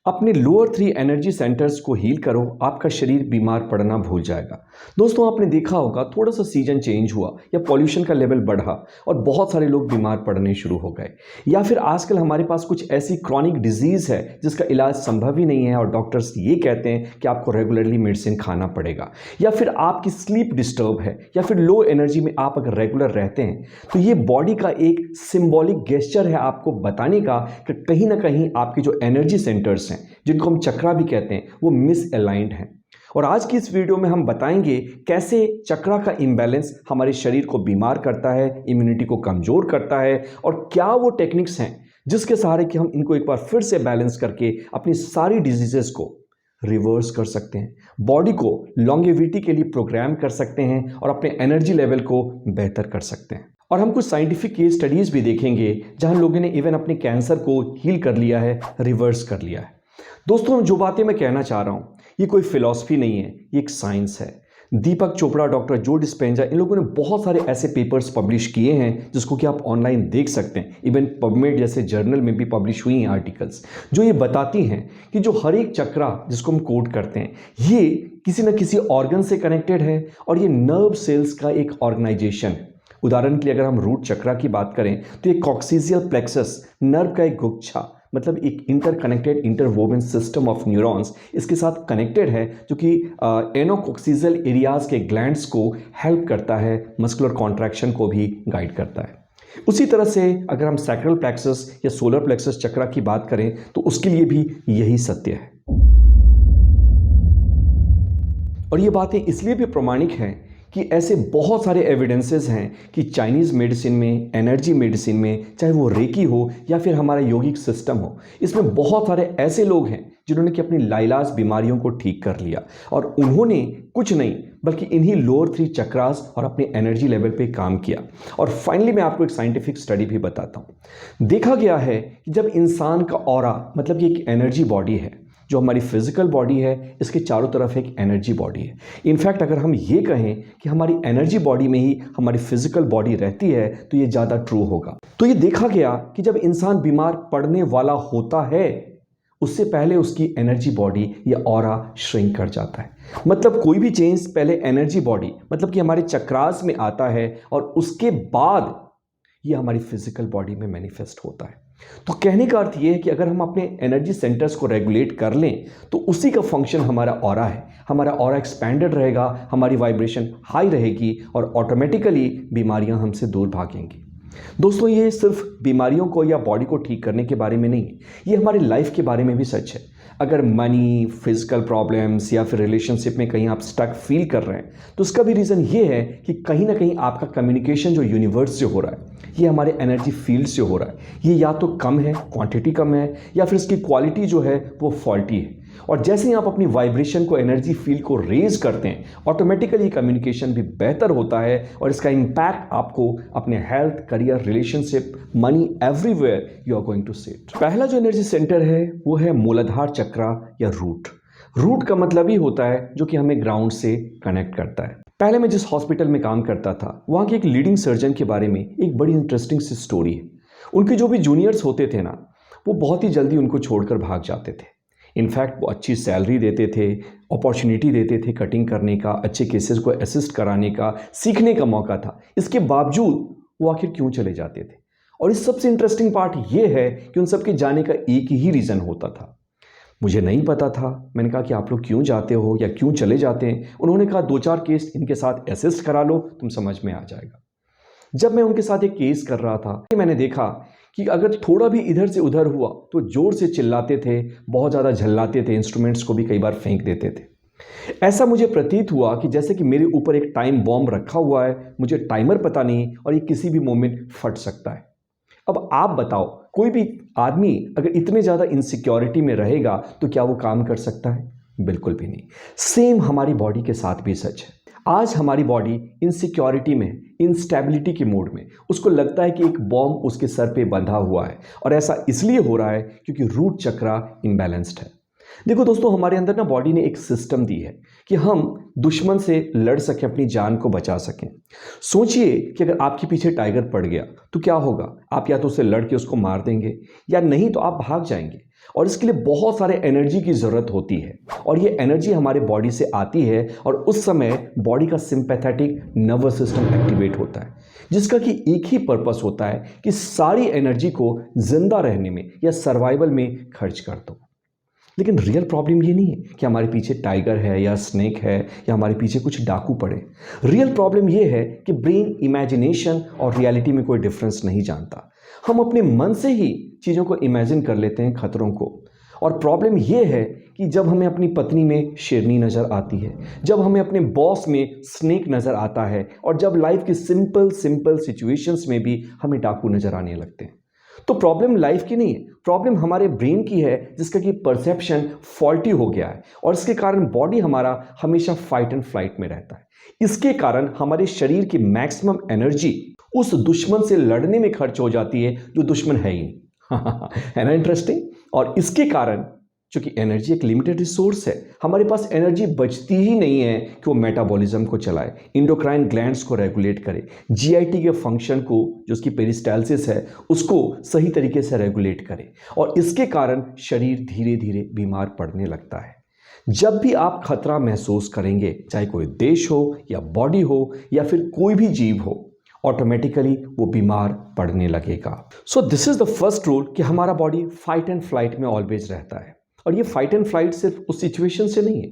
अपने lower 3 energy centres को heal करो, आपका शरीर बीमार पड़ना भूल जाएगा। दोस्तों, आपने देखा होगा थोड़ा सा सीजन चेंज हुआ या पॉल्यूशन का लेवल बढ़ा और बहुत सारे लोग बीमार पड़ने शुरू हो गए, या फिर आजकल हमारे पास कुछ ऐसी क्रॉनिक डिजीज है जिसका इलाज संभव ही नहीं है और डॉक्टर्स ये कहते हैं कि आपको रेगुलरली मेडिसिन खाना पड़ेगा, या फिर आपकी स्लीप डिस्टर्ब है, या फिर लो एनर्जी में आप अगर रेगुलर रहते हैं तो ये बॉडी का एक सिंबॉलिक गेस्चर है आपको बताने का कि कहीं ना कहीं आपके जो एनर्जी सेंटर्स हैं, जिनको हम चक्रा भी कहते हैं, वो मिस अलाइंड हैं। और आज की इस वीडियो में हम बताएंगे कैसे चक्रा का इम्बैलेंस हमारे शरीर को बीमार करता है, इम्यूनिटी को कमजोर करता है, और क्या वो टेक्निक्स हैं जिसके सहारे कि हम इनको एक बार फिर से बैलेंस करके अपनी सारी डिजीजेस को रिवर्स कर सकते हैं, बॉडी को लॉन्गेविटी के लिए प्रोग्राम कर सकते हैं और अपने एनर्जी लेवल को बेहतर कर सकते हैं। और हम कुछ साइंटिफिक केस स्टडीज भी देखेंगे जहां लोगों ने इवन अपने कैंसर को हील कर लिया है, रिवर्स कर लिया है। दोस्तों, जो बातें मैं कहना चाह रहा हूं ये कोई फिलॉसफी नहीं है, ये एक साइंस है। दीपक चोपड़ा, डॉक्टर जो डिस्पेंजा, इन लोगों ने बहुत सारे ऐसे पेपर्स पब्लिश किए हैं जिसको कि आप ऑनलाइन देख सकते हैं। इवन पबमेड जैसे जर्नल में भी पब्लिश हुई हैं आर्टिकल्स जो ये बताती हैं कि जो हर एक चक्रा जिसको हम कोड करते हैं ये किसी न किसी ऑर्गन से कनेक्टेड है और ये नर्व सेल्स का एक ऑर्गेनाइजेशन है। उदाहरण के लिए अगर हम रूट चक्रा की बात करें तो ये कॉक्सीजियल प्लेक्सस नर्व का एक गुच्छा, मतलब एक interconnected interwoven system of neurons इसके साथ कनेक्टेड है, जो कि एनोकॉक्सीजियल एरियाज के ग्लैंड्स को हेल्प करता है, मस्कुलर कॉन्ट्रैक्शन को भी गाइड करता है। उसी तरह से अगर हम सैक्रल प्लेक्सस या सोलर प्लेक्सस चक्रा की बात करें तो उसके लिए भी यही सत्य है। और ये बातें इसलिए भी प्रमाणिक हैं कि ऐसे बहुत सारे एविडेंसेस हैं कि चाइनीज़ मेडिसिन में, एनर्जी मेडिसिन में, चाहे वो रेकी हो या फिर हमारा योगिक सिस्टम हो, इसमें बहुत सारे ऐसे लोग हैं जिन्होंने कि अपनी लाइलाज बीमारियों को ठीक कर लिया और उन्होंने कुछ नहीं बल्कि इन्हीं लोअर 3 चक्रास और अपने एनर्जी लेवल पे काम किया। और फाइनली मैं आपको एक साइंटिफिक स्टडी भी बताता हूँ। देखा गया है कि जब इंसान का ऑरा, मतलब कि एक एनर्जी बॉडी है, जो हमारी फिजिकल बॉडी है, इसके चारों तरफ एक एनर्जी बॉडी है। इनफैक्ट अगर हम ये कहें कि हमारी एनर्जी बॉडी में ही हमारी फिजिकल बॉडी रहती है तो ये ज़्यादा ट्रू होगा। तो ये देखा गया कि जब इंसान बीमार पड़ने वाला होता है उससे पहले उसकी एनर्जी बॉडी या ऑरा श्रिंक कर जाता है। मतलब कोई भी चेंज पहले एनर्जी बॉडी, मतलब कि हमारे चक्रास में आता है और उसके बाद ये हमारी फिजिकल बॉडी में मैनिफेस्ट होता है। तो कहने का अर्थ ये है कि अगर हम अपने एनर्जी सेंटर्स को रेगुलेट कर लें तो उसी का फंक्शन हमारा ऑरा है। हमारा ऑरा एक्सपैंडेड रहेगा, हमारी वाइब्रेशन हाई रहेगी और ऑटोमेटिकली बीमारियां हमसे दूर भागेंगी। दोस्तों, ये सिर्फ बीमारियों को या बॉडी को ठीक करने के बारे में नहीं है, ये हमारी लाइफ के बारे में भी सच है। अगर मनी, फिजिकल प्रॉब्लम्स या फिर रिलेशनशिप में कहीं आप स्टक फील कर रहे हैं तो उसका भी रीज़न ये है कि कहीं ना कहीं आपका कम्युनिकेशन जो यूनिवर्स से हो रहा है, ये हमारे एनर्जी फील्ड से हो रहा है, ये या तो कम है, क्वांटिटी कम है, या फिर इसकी क्वालिटी जो है वो फॉल्टी है। और जैसे ही आप अपनी वाइब्रेशन को, एनर्जी फील्ड को रेज करते हैं, ऑटोमेटिकली कम्युनिकेशन भी बेहतर होता है और इसका इम्पैक्ट आपको अपने health, career, relationship, money, everywhere you are going to see it. पहला जो एनर्जी सेंटर है वो है मूलाधार चक्रा या रूट। रूट का मतलब ही होता है जो कि हमें ग्राउंड से कनेक्ट करता है। पहले मैं जिस हॉस्पिटल में काम करता था वहाँ के एक लीडिंग सर्जन के बारे में एक बड़ी इंटरेस्टिंग सी स्टोरी है। उनके जो भी जूनियर्स होते थे ना, वो बहुत ही जल्दी उनको छोड़कर भाग जाते थे। इनफैक्ट वो अच्छी सैलरी देते थे, अपॉर्चुनिटी देते थे कटिंग करने का, अच्छे केसेस को असिस्ट कराने का, सीखने का मौका था। इसके बावजूद वो आखिर क्यों चले जाते थे? और इस सबसे इंटरेस्टिंग पार्ट ये है कि उन सबके जाने का एक ही रीज़न होता था। मुझे नहीं पता था। मैंने कहा कि आप लोग क्यों जाते हो या क्यों चले जाते हैं? उन्होंने कहा 2-4 केस इनके साथ असिस्ट करा लो, तुम समझ में आ जाएगा। जब मैं उनके साथ एक केस कर रहा था मैंने देखा कि अगर थोड़ा भी इधर से उधर हुआ तो जोर से चिल्लाते थे, बहुत ज़्यादा झल्लाते थे, इंस्ट्रूमेंट्स को भी कई बार फेंक देते थे। ऐसा मुझे प्रतीत हुआ कि जैसे कि मेरे ऊपर एक टाइम बॉम्ब रखा हुआ है, मुझे टाइमर पता नहीं और ये किसी भी मोमेंट फट सकता है। अब आप बताओ, कोई भी आदमी अगर इतने ज़्यादा इनसिक्योरिटी में रहेगा तो क्या वो काम कर सकता है? बिल्कुल भी नहीं। सेम हमारी बॉडी के साथ भी सच है। आज हमारी बॉडी इनसिक्योरिटी में, इंस्टेबिलिटी के मोड में, उसको लगता है कि एक बॉम्ब उसके सर पे बंधा हुआ है और ऐसा इसलिए हो रहा है क्योंकि रूट चक्रा इम्बैलेंस्ड है। देखो दोस्तों, हमारे अंदर ना बॉडी ने एक सिस्टम दी है कि हम दुश्मन से लड़ सकें, अपनी जान को बचा सकें। सोचिए कि अगर आपके पीछे टाइगर पड़ गया तो क्या होगा? आप या तो उससे लड़ के उसको मार देंगे या नहीं तो आप भाग जाएंगे। और इसके लिए बहुत सारे एनर्जी की ज़रूरत होती है और ये एनर्जी हमारे बॉडी से आती है और उस समय बॉडी का सिंपैथेटिक नर्वस सिस्टम एक्टिवेट होता है, जिसका कि एक ही पर्पस होता है कि सारी एनर्जी को जिंदा रहने में या सर्वाइवल में खर्च कर दो। लेकिन रियल प्रॉब्लम ये नहीं है कि हमारे पीछे टाइगर है या स्नेक है या हमारे पीछे कुछ डाकू पड़े। रियल प्रॉब्लम ये है कि ब्रेन इमेजिनेशन और रियलिटी में कोई डिफरेंस नहीं जानता। हम अपने मन से ही चीज़ों को इमेजिन कर लेते हैं, खतरों को। और प्रॉब्लम ये है कि जब हमें अपनी पत्नी में शेरनी नज़र आती है, जब हमें अपने बॉस में स्नेक नज़र आता है और जब लाइफ की सिंपल सिचुएशंस में भी हमें डाकू नज़र आने लगते हैं, तो प्रॉब्लम लाइफ की नहीं है, प्रॉब्लम हमारे ब्रेन की है, जिसका कि परसेप्शन फॉल्टी हो गया है और इसके कारण बॉडी हमारा हमेशा फाइट एंड फ्लाइट में रहता है। इसके कारण हमारे शरीर की मैक्सिमम एनर्जी उस दुश्मन से लड़ने में खर्च हो जाती है जो दुश्मन है ही नहीं। है ना इंटरेस्टिंग? और इसके कारण चूंकि एनर्जी एक लिमिटेड रिसोर्स है, हमारे पास एनर्जी बचती ही नहीं है कि वो मेटाबॉलिज्म को चलाए, इंडोक्राइन ग्लैंड्स को रेगुलेट करे, जीआईटी के फंक्शन को, जो उसकी पेरिस्टालसिस है, उसको सही तरीके से रेगुलेट करे और इसके कारण शरीर धीरे धीरे बीमार पड़ने लगता है। जब भी आप खतरा महसूस करेंगे, चाहे कोई देश हो या बॉडी हो या फिर कोई भी जीव हो, ऑटोमेटिकली वो बीमार पड़ने लगेगा। So this is the first rule कि हमारा बॉडी फाइट एंड फ्लाइट में ऑलवेज रहता है। और ये फाइट एंड फ्लाइट सिर्फ उस सिचुएशन से नहीं है,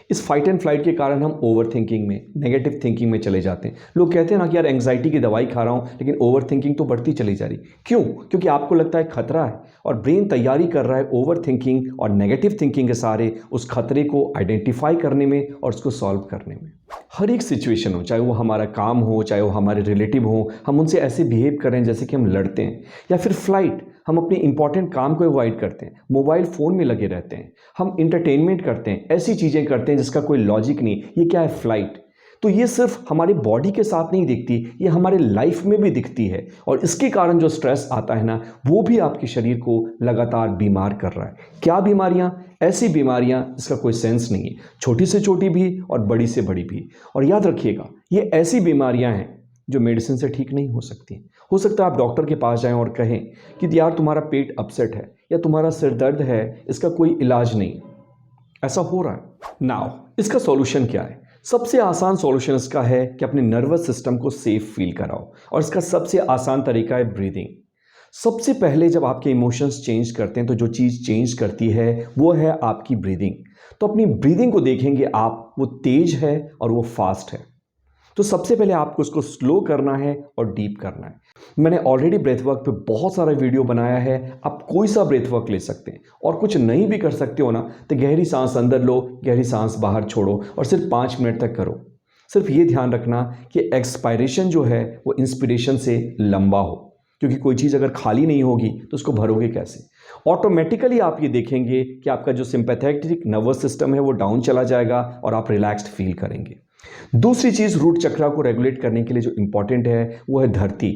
इस फाइट एंड फ्लाइट के कारण हम ओवर थिंकिंग में, नेगेटिव थिंकिंग में चले जाते हैं। लोग कहते हैं ना कि यार एंग्जाइटी की दवाई खा रहा हूँ लेकिन ओवर थिंकिंग तो बढ़ती चली जा रही। क्यों? क्योंकि आपको लगता है खतरा है और ब्रेन तैयारी कर रहा है ओवर थिंकिंग और नेगेटिव थिंकिंग के सहारे उस खतरे को आइडेंटिफाई करने में और उसको सॉल्व करने में। हर एक सिचुएशन हो, चाहे वो हमारा काम हो, चाहे वो हमारे रिलेटिव हो, हम उनसे ऐसे बिहेव करें जैसे कि हम लड़ते हैं, या फिर फ्लाइट, हम अपने इंपॉर्टेंट काम को अवॉइड करते हैं, मोबाइल फ़ोन में लगे रहते हैं, हम इंटरटेनमेंट करते हैं, ऐसी चीज़ें करते हैं जिसका कोई लॉजिक नहीं। ये क्या है? फ्लाइट। तो ये सिर्फ हमारी बॉडी के साथ नहीं दिखती, ये हमारे लाइफ में भी दिखती है और इसके कारण जो स्ट्रेस आता है ना, वो भी आपके शरीर को लगातार बीमार कर रहा है। क्या बीमारियां? ऐसी बीमारियां जिसका कोई सेंस नहीं है, छोटी से छोटी भी और बड़ी से बड़ी भी। और याद रखिएगा, ये ऐसी बीमारियां हैं जो मेडिसिन से ठीक नहीं हो सकती। हो सकता है आप डॉक्टर के पास जाएं और कहें कि यार तुम्हारा पेट अपसेट है या तुम्हारा सिर दर्द है, इसका कोई इलाज नहीं। ऐसा हो रहा है। नाउ इसका सॉल्यूशन क्या है? सबसे आसान सॉल्यूशन इसका है कि अपने नर्वस सिस्टम को सेफ फील कराओ और इसका सबसे आसान तरीका है ब्रीदिंग। सबसे पहले जब आपके इमोशंस चेंज करते हैं तो जो चीज़ चेंज करती है वो है आपकी ब्रीदिंग। तो अपनी ब्रीदिंग को देखेंगे आप, वो तेज है और वो फास्ट है। तो सबसे पहले आपको उसको स्लो करना है और डीप करना है। मैंने ऑलरेडी ब्रेथ वर्क पे बहुत सारा वीडियो बनाया है, आप कोई सा ब्रेथ वर्क ले सकते हैं। और कुछ नहीं भी कर सकते हो ना, तो गहरी सांस अंदर लो, गहरी सांस बाहर छोड़ो और सिर्फ 5 मिनट तक करो। सिर्फ ये ध्यान रखना कि एक्सपायरेशन जो है वो इंस्पिरेशन से लंबा हो, क्योंकि कोई चीज़ अगर खाली नहीं होगी तो उसको भरोगे कैसे। ऑटोमेटिकली आप ये देखेंगे कि आपका जो सिंपैथेटिक नर्वस सिस्टम है वो डाउन चला जाएगा और आप रिलैक्स्ड फील करेंगे। दूसरी चीज रूट चक्रा को रेगुलेट करने के लिए जो इंपॉर्टेंट है वो है धरती।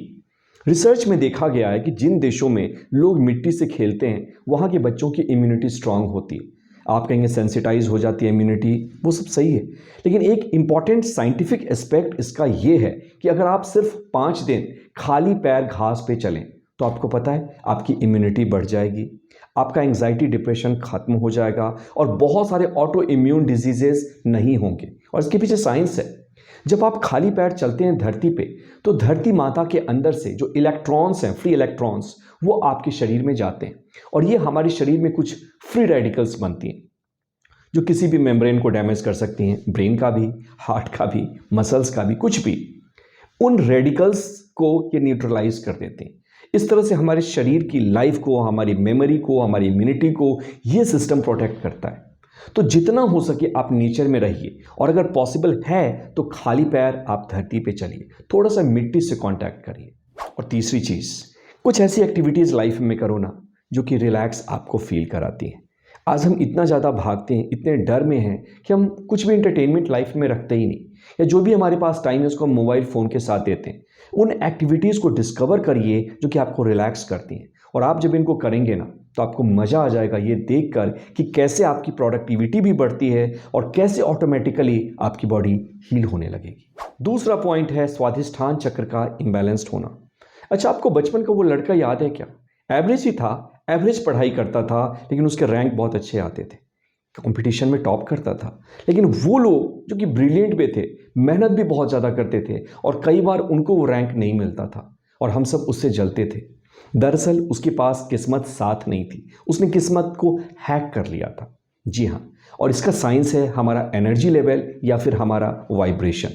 रिसर्च में देखा गया है कि जिन देशों में लोग मिट्टी से खेलते हैं वहां के बच्चों की इम्यूनिटी स्ट्रांग होती है। आप कहेंगे सेंसिटाइज हो जाती है इम्यूनिटी, वो सब सही है, लेकिन एक इंपॉर्टेंट साइंटिफिक एस्पेक्ट इसका ये है कि अगर आप सिर्फ 5 दिन खाली पैर घास पे चलें तो आपको पता है आपकी इम्यूनिटी बढ़ जाएगी, आपका एंग्जाइटी डिप्रेशन खत्म हो जाएगा और बहुत सारे ऑटो इम्यून डिजीजेस नहीं होंगे। और इसके पीछे साइंस है। जब आप खाली पैर चलते हैं धरती पे तो धरती माता के अंदर से जो इलेक्ट्रॉन्स हैं, फ्री इलेक्ट्रॉन्स, वो आपके शरीर में जाते हैं और ये हमारे शरीर में कुछ फ्री रेडिकल्स बनती हैं जो किसी भी मेम्ब्रेन को डैमेज कर सकती हैं, ब्रेन का भी, हार्ट का भी, मसल्स का भी, कुछ भी। उन रेडिकल्स को ये न्यूट्रलाइज कर देते हैं। इस तरह से हमारे शरीर की लाइफ को, हमारी मेमोरी को, हमारी इम्यूनिटी को ये सिस्टम प्रोटेक्ट करता है। तो जितना हो सके आप नेचर में रहिए और अगर पॉसिबल है तो खाली पैर आप धरती पे चलिए, थोड़ा सा मिट्टी से कांटेक्ट करिए। और तीसरी चीज़, कुछ ऐसी एक्टिविटीज़ लाइफ में करो ना जो कि रिलैक्स आपको फील कराती हैं। आज हम इतना ज़्यादा भागते हैं, इतने डर में हैं कि हम कुछ भी इंटरटेनमेंट लाइफ में रखते ही नहीं, या जो भी हमारे पास टाइम है उसको हम मोबाइल फ़ोन के साथ देते हैं। उन एक्टिविटीज़ को डिस्कवर करिए जो कि आपको रिलैक्स करती हैं और आप जब इनको करेंगे ना तो आपको मज़ा आ जाएगा ये देखकर कि कैसे आपकी प्रोडक्टिविटी भी बढ़ती है और कैसे ऑटोमेटिकली आपकी बॉडी हील होने लगेगी। दूसरा पॉइंट है स्वाधिष्ठान चक्र का इम्बैलेंस्ड होना। अच्छा, आपको बचपन का वो लड़का याद है क्या? एवरेज ही था, एवरेज पढ़ाई करता था लेकिन उसके रैंक बहुत अच्छे आते थे, कंपटीशन में टॉप करता था। लेकिन वो लोग जो कि ब्रिलियंट भी थे, मेहनत भी बहुत ज़्यादा करते थे और कई बार उनको वो रैंक नहीं मिलता था और हम सब उससे जलते थे। दरअसल उसके पास किस्मत साथ नहीं थी, उसने किस्मत को हैक कर लिया था। जी हाँ, और इसका साइंस है हमारा एनर्जी लेवल या फिर हमारा वाइब्रेशन।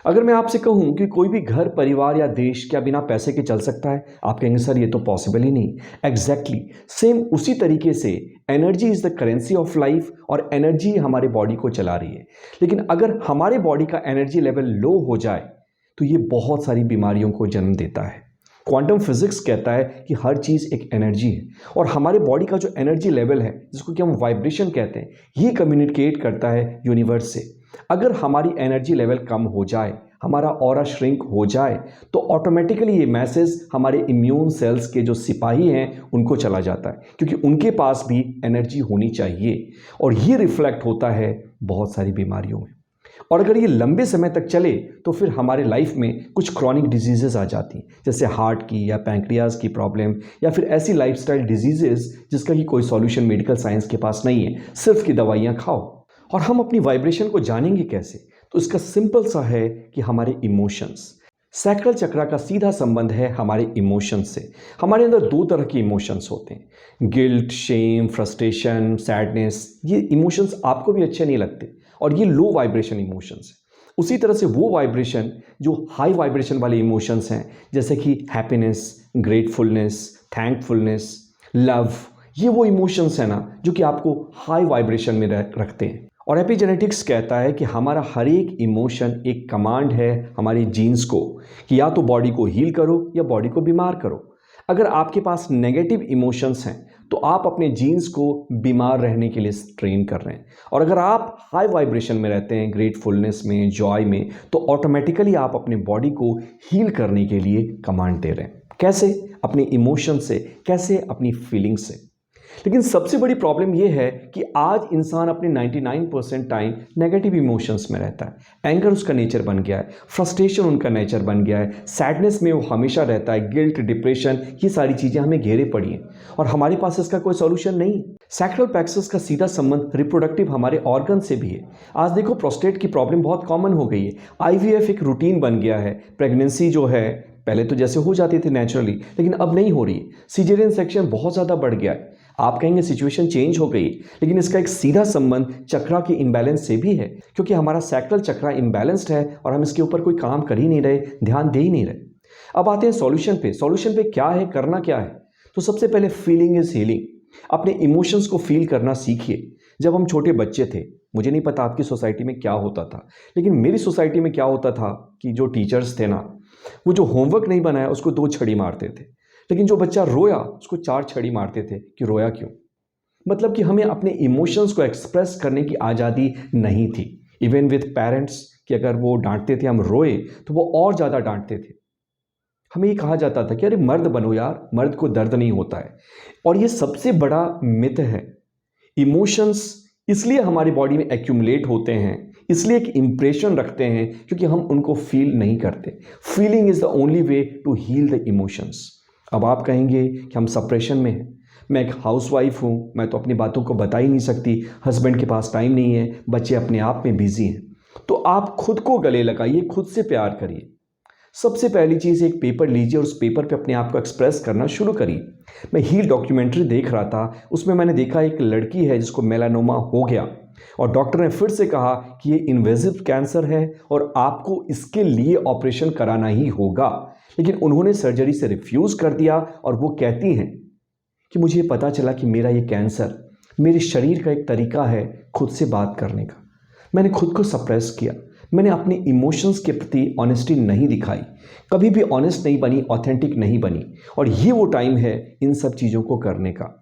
अगर मैं आपसे कहूं कि कोई भी घर, परिवार या देश क्या बिना पैसे के चल सकता है, आप कहेंगे सर ये तो पॉसिबल ही नहीं। एग्जैक्टली सेम उसी तरीके से energy is the currency of life और एनर्जी हमारे बॉडी को चला रही है। लेकिन अगर हमारे बॉडी का एनर्जी लेवल लो हो जाए तो ये बहुत सारी बीमारियों को जन्म देता है। क्वांटम फिजिक्स कहता है कि हर चीज़ एक एनर्जी है और हमारे बॉडी का जो एनर्जी लेवल है, जिसको कि हम वाइब्रेशन कहते हैं, ये कम्युनिकेट करता है यूनिवर्स से। अगर हमारी एनर्जी लेवल कम हो जाए, हमारा ऑरा श्रिंक हो जाए, तो ऑटोमेटिकली ये मैसेज हमारे इम्यून सेल्स के जो सिपाही हैं उनको चला जाता है, क्योंकि उनके पास भी एनर्जी होनी चाहिए और ये रिफ्लेक्ट होता है बहुत सारी बीमारियों में। और अगर ये लंबे समय तक चले तो फिर हमारे लाइफ में कुछ क्रॉनिक डिजीजेस आ जाती हैं, जैसे हार्ट की या पैंक्रियाज की प्रॉब्लम या फिर ऐसी लाइफस्टाइल डिजीजेस जिसका कि कोई सॉल्यूशन मेडिकल साइंस के पास नहीं है, सिर्फ की दवाइयाँ खाओ। और हम अपनी वाइब्रेशन को जानेंगे कैसे? तो इसका सिंपल सा है कि हमारे इमोशंस, सैक्रल चक्रा का सीधा संबंध है हमारे इमोशंस से। हमारे अंदर दो तरह के इमोशंस होते हैं, गिल्ट, शेम, फ्रस्ट्रेशन, सैडनेस। ये इमोशंस आपको भी अच्छे नहीं लगते और ये लो वाइब्रेशन इमोशंस हैं। उसी तरह से वो वाइब्रेशन जो हाई वाइब्रेशन वाले इमोशंस हैं, जैसे कि हैप्पीनेस, ग्रेटफुलनेस, थैंकफुलनेस, लव, ये वो इमोशंस हैं ना जो कि आपको हाई वाइब्रेशन में रखते हैं। और एपिजेनेटिक्स कहता है कि हमारा हर एक इमोशन एक कमांड है हमारे जीन्स को कि या तो बॉडी को हील करो या बॉडी को बीमार करो। अगर आपके पास नेगेटिव इमोशंस हैं तो आप अपने जीन्स को बीमार रहने के लिए ट्रेन कर रहे हैं, और अगर आप हाई वाइब्रेशन में रहते हैं, ग्रेटफुलनेस में, जॉय में, तो ऑटोमेटिकली आप अपने बॉडी को हील करने के लिए कमांड दे रहे हैं। कैसे? अपने इमोशन से, कैसे? अपनी फीलिंग से। लेकिन सबसे बड़ी प्रॉब्लम यह है कि आज इंसान अपने 99% टाइम नेगेटिव इमोशंस में रहता है। एंगर उसका नेचर बन गया है, फ्रस्ट्रेशन उनका नेचर बन गया है, सैडनेस में वो हमेशा रहता है, गिल्ट, डिप्रेशन, ये सारी चीज़ें हमें घेरे पड़ी हैं और हमारे पास इसका कोई सॉल्यूशन नहीं। सैक्रल प्लेक्सस का सीधा संबंध रिप्रोडक्टिव हमारे ऑर्गन से भी है। आज देखो प्रोस्टेट की प्रॉब्लम बहुत कॉमन हो गई है। IVF एक रूटीन बन गया है। प्रेगनेंसी जो है पहले तो जैसे हो जाती थी नेचुरली, लेकिन अब नहीं हो रही। सिजेरियन सेक्शन बहुत ज़्यादा बढ़ गया है। आप कहेंगे सिचुएशन चेंज हो गई, लेकिन इसका एक सीधा संबंध चक्रा के इम्बैलेंस से भी है, क्योंकि हमारा सैक्रल चक्रा इम्बैलेंस्ड है और हम इसके ऊपर कोई काम कर ही नहीं रहे, ध्यान दे ही नहीं रहे। अब आते हैं सॉल्यूशन पे। सॉल्यूशन पे क्या है, करना क्या है? तो सबसे पहले फीलिंग इज हीलिंग। अपने इमोशंस को फील करना सीखिए। जब हम छोटे बच्चे थे, मुझे नहीं पता आपकी सोसाइटी में क्या होता था, लेकिन मेरी सोसाइटी में क्या होता था कि जो टीचर्स थे ना, वो जो होमवर्क नहीं बनाया उसको 2 छड़ी मारते थे, लेकिन जो बच्चा रोया उसको 4 छड़ी मारते थे कि रोया क्यों। मतलब कि हमें अपने इमोशंस को एक्सप्रेस करने की आज़ादी नहीं थी। इवन विद पेरेंट्स, कि अगर वो डांटते थे, हम रोए तो वो और ज़्यादा डांटते थे। हमें ये कहा जाता था कि अरे मर्द बनो यार, मर्द को दर्द नहीं होता है। और ये सबसे बड़ा मिथ है। इमोशंस इसलिए हमारी बॉडी में एक्यूमुलेट होते हैं, इसलिए एक इंप्रेशन रखते हैं, क्योंकि हम उनको फील नहीं करते। Feeling is the only way to heal the emotions. अब आप कहेंगे कि हम सप्रेशन में हैं, मैं एक हाउसवाइफ हूँ, मैं तो अपनी बातों को बता ही नहीं सकती, हस्बैंड के पास टाइम नहीं है, बच्चे अपने आप में बिजी हैं। तो आप खुद को गले लगाइए, खुद से प्यार करिए। सबसे पहली चीज़, एक पेपर लीजिए और उस पेपर पे अपने आप को एक्सप्रेस करना शुरू करिए। मैं हील डॉक्यूमेंट्री देख रहा था, उसमें मैंने देखा एक लड़की है जिसको मेलानोमा हो गया और डॉक्टर ने फिर से कहा कि ये इन्वेजिव कैंसर है और आपको इसके लिए ऑपरेशन कराना ही होगा। लेकिन उन्होंने सर्जरी से रिफ्यूज़ कर दिया और वो कहती हैं कि मुझे पता चला कि मेरा ये कैंसर मेरे शरीर का एक तरीका है खुद से बात करने का। मैंने खुद को सप्रेस किया, मैंने अपने इमोशंस के प्रति ऑनेस्टी नहीं दिखाई, कभी भी ऑनेस्ट नहीं बनी, ऑथेंटिक नहीं बनी। और ये वो टाइम है इन सब चीज़ों को करने का।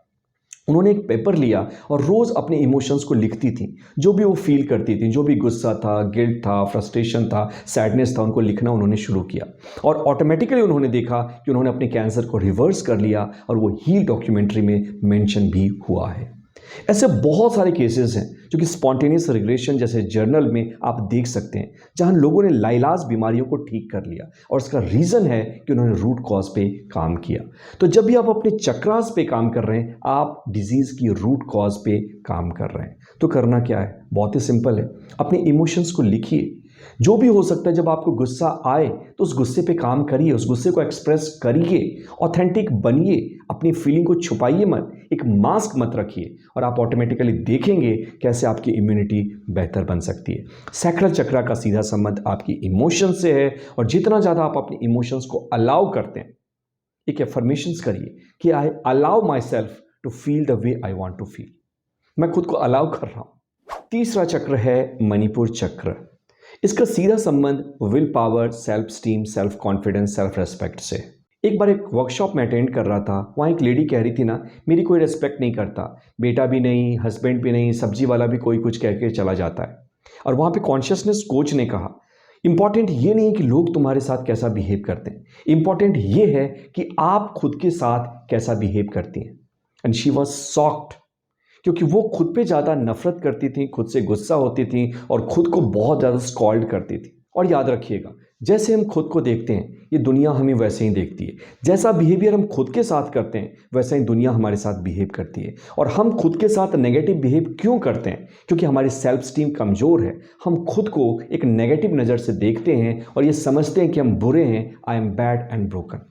उन्होंने एक पेपर लिया और रोज़ अपने इमोशंस को लिखती थी, जो भी वो फील करती थी, जो भी गुस्सा था, गिल्ट था, फ्रस्ट्रेशन था, सैडनेस था, उनको लिखना उन्होंने शुरू किया। और ऑटोमेटिकली उन्होंने देखा कि उन्होंने अपने कैंसर को रिवर्स कर लिया और वो हील डॉक्यूमेंट्री में मेंशन भी हुआ है। ऐसे बहुत सारे केसेस हैं जो कि स्पॉन्टेनियस रिग्रेशन जैसे जर्नल में आप देख सकते हैं, जहां लोगों ने लाइलाज बीमारियों को ठीक कर लिया और उसका रीज़न है कि उन्होंने रूट कॉज पे काम किया। तो जब भी आप अपने चक्रास पे काम कर रहे हैं, आप डिजीज़ की रूट कॉज पे काम कर रहे हैं। तो करना क्या है? बहुत ही सिंपल है। अपने इमोशंस को लिखिए। जो भी हो सकता है, जब आपको गुस्सा आए तो उस गुस्से पे काम करिए, उस गुस्से को एक्सप्रेस करिए, ऑथेंटिक बनिए, अपनी फीलिंग को छुपाइए मत, एक मास्क मत रखिए और आप ऑटोमेटिकली देखेंगे कैसे आपकी इम्यूनिटी बेहतर बन सकती है। सैक्रल चक्रा का सीधा संबंध आपकी इमोशन से है और जितना ज़्यादा आप अपने इमोशंस को अलाउ करते हैं, एक एफर्मेशंस करिए कि I allow myself to feel the way I want to feel. मैं खुद को अलाउ कर रहा हूँ। तीसरा चक्र है मणिपुर चक्र। इसका सीधा संबंध will power, self esteem, self confidence, self respect से। एक बार एक वर्कशॉप में अटेंड कर रहा था, वहाँ एक लेडी कह रही थी ना, मेरी कोई रेस्पेक्ट नहीं करता, बेटा भी नहीं, हस्बैंड भी नहीं, सब्जी वाला भी कोई कुछ कह के चला जाता है। और वहाँ पे कॉन्शियसनेस कोच ने कहा, इंपॉर्टेंट ये नहीं है कि लोग तुम्हारे साथ कैसा बिहेव करते हैं, इंपॉर्टेंट ये है कि आप खुद के साथ कैसा बिहेव करती हैं। एंड शी वॉज शॉक्ड, क्योंकि वो खुद पे ज़्यादा नफरत करती थी, खुद से गुस्सा होती थी और खुद को बहुत ज़्यादा स्कॉल्ड करती थी। और याद रखिएगा, जैसे हम खुद को देखते हैं, ये दुनिया हमें वैसे ही देखती है। जैसा बिहेवियर हम खुद के साथ करते हैं, वैसा ही दुनिया हमारे साथ बिहेव करती है। और हम खुद के साथ नेगेटिव बिहेव क्यों करते हैं? क्योंकि हमारी सेल्फ स्टीम कमज़ोर है। हम खुद को एक नेगेटिव नज़र से देखते हैं और ये समझते हैं कि हम बुरे हैं, I am bad and broken.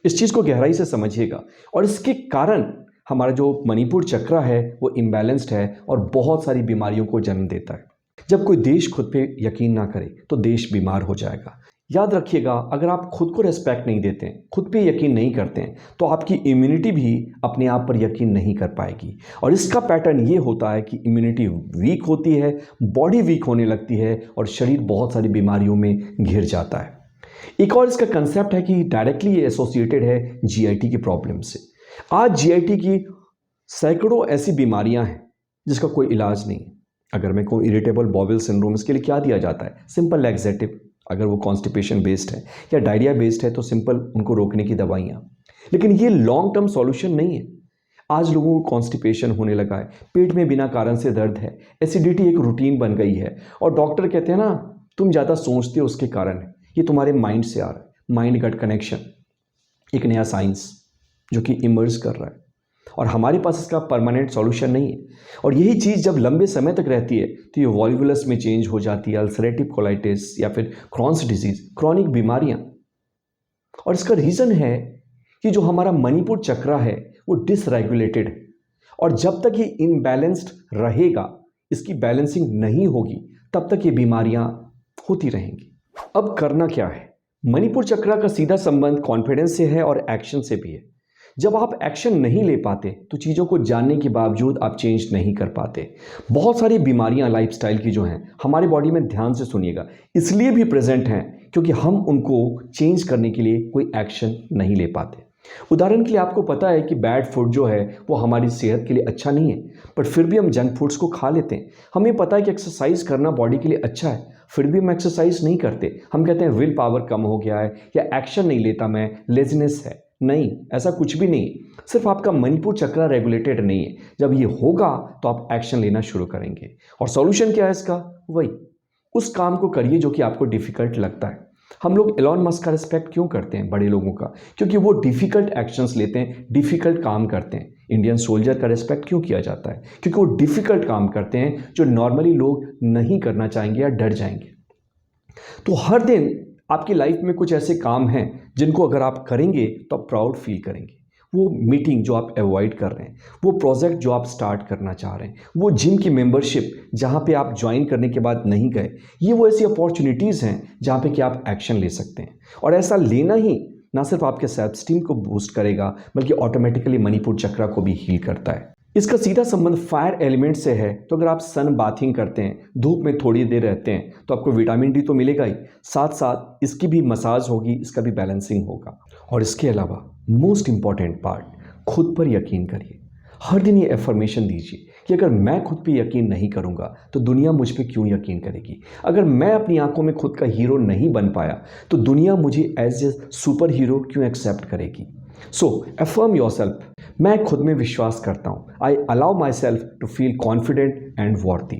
इस चीज़ को गहराई से समझिएगा। और इसके कारण हमारा जो मणिपुर चक्र है वो इम्बैलेंस्ड है और बहुत सारी बीमारियों को जन्म देता है। जब कोई देश खुद पे यकीन ना करे तो देश बीमार हो जाएगा। याद रखिएगा, अगर आप खुद को रिस्पेक्ट नहीं देते हैं, खुद पे यकीन नहीं करते हैं, तो आपकी इम्यूनिटी भी अपने आप पर यकीन नहीं कर पाएगी। और इसका पैटर्न ये होता है कि इम्यूनिटी वीक होती है, बॉडी वीक होने लगती है और शरीर बहुत सारी बीमारियों में घिर जाता है। एक और इसका कंसेप्ट है कि डायरेक्टली ये एसोसिएटेड है जीआईटी की प्रॉब्लम से। आज जीआईटी की सैकड़ों ऐसी बीमारियां हैं जिसका कोई इलाज नहीं है। अगर मैं कोई इरिटेबल बॉवल सिंड्रोम, इसके लिए क्या दिया जाता है? Simple laxative. अगर वो कॉन्स्टिपेशन बेस्ड है या डायरिया बेस्ड है तो सिंपल उनको रोकने की दवाइयाँ। लेकिन ये लॉन्ग टर्म सॉल्यूशन नहीं है। आज लोगों को कॉन्स्टिपेशन होने लगा है, पेट में बिना कारण से दर्द है, एसिडिटी एक रूटीन बन गई है और डॉक्टर कहते हैं ना, तुम ज़्यादा सोचते हो उसके कारण है, ये तुम्हारे माइंड से आ रहा है। माइंड गट कनेक्शन, एक नया साइंस जो कि इमर्ज कर रहा है और हमारे पास इसका परमानेंट सॉल्यूशन नहीं है। और यही चीज़ जब लंबे समय तक रहती है तो ये वॉल्वुलस में चेंज हो जाती है, अल्सरेटिव कोलाइटिस या फिर क्रॉन्स डिजीज, क्रॉनिक बीमारियां। और इसका रीज़न है कि जो हमारा मणिपुर चक्र है वो डिसरेगुलेटेड है और जब तक ये इनबैलेंस्ड रहेगा, इसकी बैलेंसिंग नहीं होगी, तब तक ये बीमारियां होती रहेंगी। अब करना क्या है? मणिपुर चक्र का सीधा संबंध कॉन्फिडेंस से है और एक्शन से भी है। जब आप एक्शन नहीं ले पाते तो चीज़ों को जानने के बावजूद आप चेंज नहीं कर पाते। बहुत सारी बीमारियां लाइफस्टाइल की जो हैं हमारी बॉडी में, ध्यान से सुनिएगा, इसलिए भी प्रेजेंट हैं क्योंकि हम उनको चेंज करने के लिए कोई एक्शन नहीं ले पाते। उदाहरण के लिए आपको पता है कि बैड फूड जो है वो हमारी सेहत के लिए अच्छा नहीं है, बट फिर भी हम जंक फूड्स को खा लेते हैं। हमें पता है कि एक्सरसाइज करना बॉडी के लिए अच्छा है, फिर भी हम एक्सरसाइज नहीं करते। हम कहते हैं विल पावर कम हो गया है या एक्शन नहीं लेता मैं, लेजीनेस है। नहीं, ऐसा कुछ भी नहीं, सिर्फ आपका मणिपुर चक्र रेगुलेटेड नहीं है। जब ये होगा तो आप एक्शन लेना शुरू करेंगे। और सॉल्यूशन क्या है इसका? वही उस काम को करिए जो कि आपको डिफिकल्ट लगता है। हम लोग एलॉन मस्क का रिस्पेक्ट क्यों करते हैं, बड़े लोगों का? क्योंकि वो डिफिकल्ट एक्शंस लेते हैं, डिफिकल्ट काम करते हैं। इंडियन सोल्जर का रिस्पेक्ट क्यों किया जाता है? क्योंकि वो डिफिकल्ट काम करते हैं जो नॉर्मली लोग नहीं करना चाहेंगे या डर जाएंगे। तो हर दिन आपकी लाइफ में कुछ ऐसे काम हैं जिनको अगर आप करेंगे तो आप प्राउड फील करेंगे। वो मीटिंग जो आप अवॉइड कर रहे हैं, वो प्रोजेक्ट जो आप स्टार्ट करना चाह रहे हैं, वो जिम की मेंबरशिप जहाँ पे आप ज्वाइन करने के बाद नहीं गए, ये वो ऐसी अपॉर्चुनिटीज़ हैं जहाँ पे कि आप एक्शन ले सकते हैं। और ऐसा लेना ही ना सिर्फ आपके सेल्फ स्टीम को बूस्ट करेगा बल्कि ऑटोमेटिकली मणिपुर चक्र को भी हील करता है। इसका सीधा संबंध फायर एलिमेंट से है। तो अगर आप सन बाथिंग करते हैं, धूप में थोड़ी देर रहते हैं, तो आपको विटामिन डी तो मिलेगा ही, साथ साथ इसकी भी मसाज होगी, इसका भी बैलेंसिंग होगा। और इसके अलावा मोस्ट इंपॉर्टेंट पार्ट, खुद पर यकीन करिए। हर दिन ये एफर्मेशन दीजिए कि अगर मैं खुद पे यकीन नहीं करूँगा तो दुनिया मुझ पे क्यों यकीन करेगी। अगर मैं अपनी आंखों में खुद का हीरो नहीं बन पाया तो दुनिया मुझे एज ए सुपर हीरो क्यों एक्सेप्ट करेगी। सो अफर्म योरसेल्फ, मैं खुद में विश्वास करता हूँ। I allow myself to feel confident and worthy.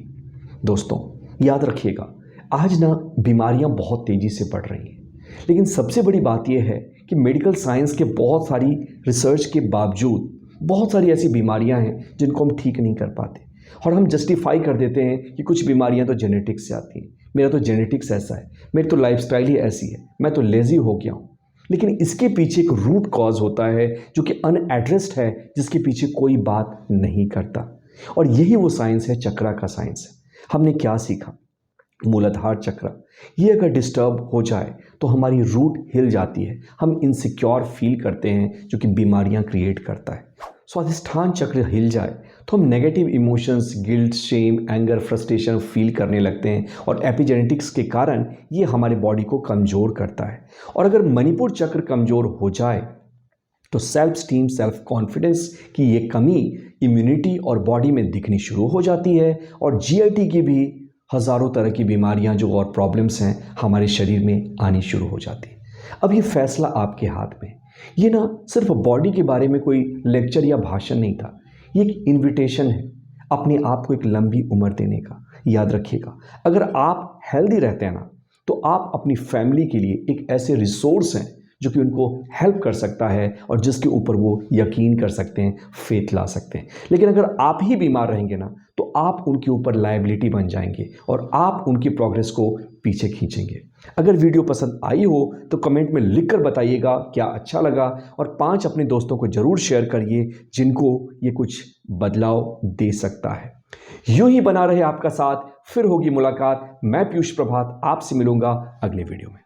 दोस्तों याद रखिएगा, आज ना बीमारियाँ बहुत तेज़ी से बढ़ रही हैं, लेकिन सबसे बड़ी बात यह है कि मेडिकल साइंस के बहुत सारी रिसर्च के बावजूद बहुत सारी ऐसी बीमारियां हैं जिनको हम ठीक नहीं कर पाते, और हम जस्टिफाई कर देते हैं कि कुछ बीमारियां तो जेनेटिक्स से आती हैं, मेरा तो जेनेटिक्स ऐसा है, मेरी तो लाइफस्टाइल ही ऐसी है, मैं तो लेज़ी हो गया हूँ। लेकिन इसके पीछे एक रूट कॉज होता है जो कि अनएड्रेस्ड है, जिसके पीछे कोई बात नहीं करता, और यही वो साइंस है, चक्रा का साइंस है। हमने क्या सीखा? मूलाधार चक्र, ये अगर डिस्टर्ब हो जाए तो हमारी रूट हिल जाती है, हम इनसिक्योर फील करते हैं जो कि बीमारियां क्रिएट करता है। स्वाधिष्ठान चक्र हिल जाए तो हम negative emotions, guilt, shame, anger, frustration feel करने लगते हैं, और एपिजेनेटिक्स के कारण ये हमारे बॉडी को कमज़ोर करता है। और अगर मणिपुर चक्र कमज़ोर हो जाए तो सेल्फ स्टीम, सेल्फ कॉन्फिडेंस की ये कमी इम्यूनिटी और बॉडी में दिखनी शुरू हो जाती है, और जीआईटी की भी हज़ारों तरह की बीमारियां जो और प्रॉब्लम्स हैं हमारे शरीर में आनी शुरू हो जाती है। अब ये फैसला आपके हाथ में। ये ना सिर्फ बॉडी के बारे में कोई लेक्चर या भाषण नहीं था, ये एक इनविटेशन है अपने आप को एक लंबी उम्र देने का। याद रखिएगा, अगर आप हेल्दी रहते हैं ना, तो आप अपनी फैमिली के लिए एक ऐसे रिसोर्स हैं जो कि उनको हेल्प कर सकता है और जिसके ऊपर वो यकीन कर सकते हैं, फेथ ला सकते हैं। लेकिन अगर आप ही बीमार रहेंगे ना, तो आप उनके ऊपर लायबिलिटी बन जाएंगे और आप उनकी प्रोग्रेस को पीछे खींचेंगे। अगर वीडियो पसंद आई हो तो कमेंट में लिखकर बताइएगा क्या अच्छा लगा, और 5 अपने दोस्तों को ज़रूर शेयर करिए जिनको ये कुछ बदलाव दे सकता है। यूं ही बना रहे आपका साथ, फिर होगी मुलाकात। मैं पीयूष प्रभात आपसे मिलूंगा अगले वीडियो में।